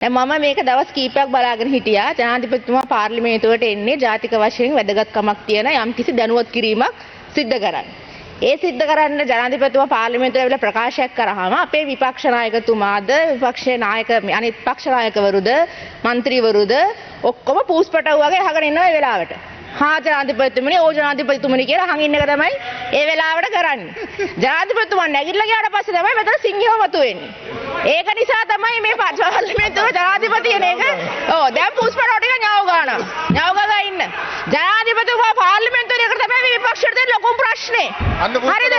දැන් මම මේක දවස් කීපයක් බලාගෙන හිටියා ජනාධිපතිතුමා පාර්ලිමේන්තුවට එන්නේ ජාතික වශයෙන් වැදගත්කමක් තියෙන යම්කිසි දැනුවත් කිරීමක් සිද්ධ කරන්න. ඒ සිද්ධ කරන්න ජනාධිපතිතුමා පාර්ලිමේන්තුවට ඇවිල්ලා ප්‍රකාශයක් කරාම අපේ විපක්ෂ නායකතුමාද විපක්ෂයේ නායක අනිත් පක්ෂ නායකවරුද മന്ത്രിවරුද ඔක්කොම පූස්පටව් වගේ අහගෙන ඉන්නවා ඒ වෙලාවට. හා ජනාධිපතිතුමනි ඕ ජනාධිපතිතුමනි කියලා අහන් ඉන්න එක තමයි ඒ වෙලාවට කරන්නේ. ජනාධිපතිතුමා නැගිටලා ගියාට පස්සේ තමයි මෙතන සිංහව මතුවෙන්නේ. ඒක නිසා තමයි මේ පාර්ලිමේන්තුව ජනාධිපති එන එක දැන් පුස්පටව ටික ඥාව ගන්නවා. ඥාව ගා ඉන්න. ජනාධිපතිතුමා පාර්ලිමේන්තුවේ එකට තමයි මේ විපක්ෂයට දෙන ලොකුම ප්‍රශ්නේ. හරිද?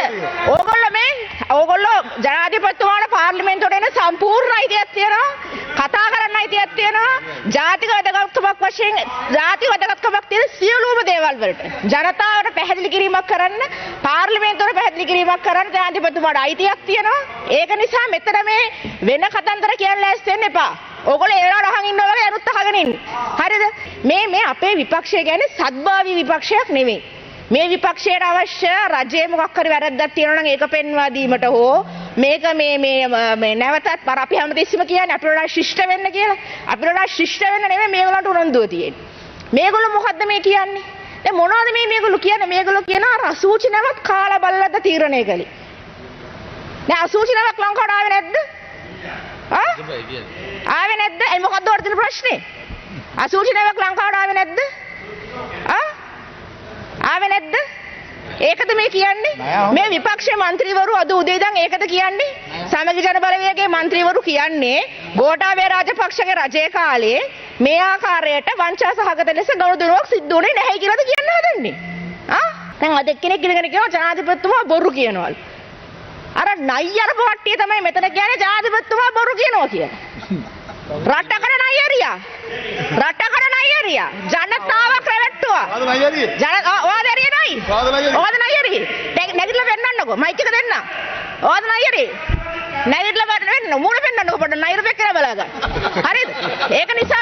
ඕගොල්ලෝ ජනාධිපතිතුමාට පාර්ලිමේන්තුවට එන සම්පූර්ණ අයිතියක් තියෙනවා. කතා කරන්න අයිතියක් තියෙනවා. ජාතික වැදගත්කමක් වශයෙන් ජාතික වැදගත්කමක් තියෙන සියලුම දේවල් වලට ජනතාවට පැහැදිලි කිරීමක් කරන්න පාර්ලිමේන්තුවට පැහැදිලි කිරීමක් කරන්න ජනාධිපතිතුමාට අයිතියක් තියෙනවා. ඒක නිසා මෙතන මේ වෙන කතන්දර කියන්න ලෑස්ති වෙන්න එපා. ඕගොල්ලෝ ඒ වෙලාවට අහන් ඉන්නවා වගේ අනුත් අහගෙන ඉන්න. හරිද? මේ අපේ විපක්ෂය කියන්නේ සත්භාවී විපක්ෂයක් නෙමෙයි. මේ විපක්ෂයට අවශ්‍ය රජයේ මොකක් හරි වැරද්දක් තියෙනවා නම් ඒක පෙන්වා දීමට හෝ මේක මේ නැවතත් අපි හැමතිස්සෙම කියන්නේ අපිට වඩා ශිෂ්ට වෙන්න කියලා. අපිට වඩා ශිෂ්ට වෙන්න නෙමෙයි මේගොල්ලන්ට උනන්දුව තියෙන්නේ. මේගොල්ලෝ මොකද්ද මේ කියන්නේ? දැන් මොනවද මේගොල්ලෝ කියන්නේ? මේගොල්ලෝ කියනවා අසූචි නැවත් කාලා බලලද තීරණය කළේ. දැන් අසූචි නැවක් ලංකාවට ආවේ නැද්ද? ආවේ නැද්ද? ඒ මොකද්ද වර්ධන ප්‍රශ්නේ? අසූචි නැවක් ලංකාවට ආවේ නැද්ද? ආවේ නැද්ද? ඒකද මේ කියන්නේ? මේ විපක්ෂයේ മന്ത്രിවරු අද උදේ ඉඳන් ඒකද කියන්නේ? සමගි ජන බලවේගයේ മന്ത്രിවරු කියන්නේ ගෝඨාභය රාජපක්ෂගේ රජයේ කාලේ මේ ආකාරයට වංචා සහගත ලෙස ගනුදෙනුවක් සිද්ධ වුණේ නැහැ කියලාද කියන්න හදන්නේ? දැන් අද එක්කෙනෙක් ඉඳගෙන කියනවා ජනාධිපතිතුමා බොරු කියනවලු. අර නයියර පොට්ටිය තමයි මෙතන කියන්නේ ජනාධිපතිතුමා බොරු කියනවා කියලා. රටකට නයියරියා. රටකට නයියරියා. ජනතාව රැවට්ටුවා. ඔයාද නයියරිය නයි. ඔයාද නයියරිය. නැගිටලා පෙන්නන්නකෝ. මයික් එක දෙන්න. ඔයාද නයියරිය. නැගිටලා වෙන්න මූණ පෙන්නන්නකෝ පොඩ්ඩක් නයියර පෙක් කියලා බලා ගන්න. හරිද? ඒක නිසා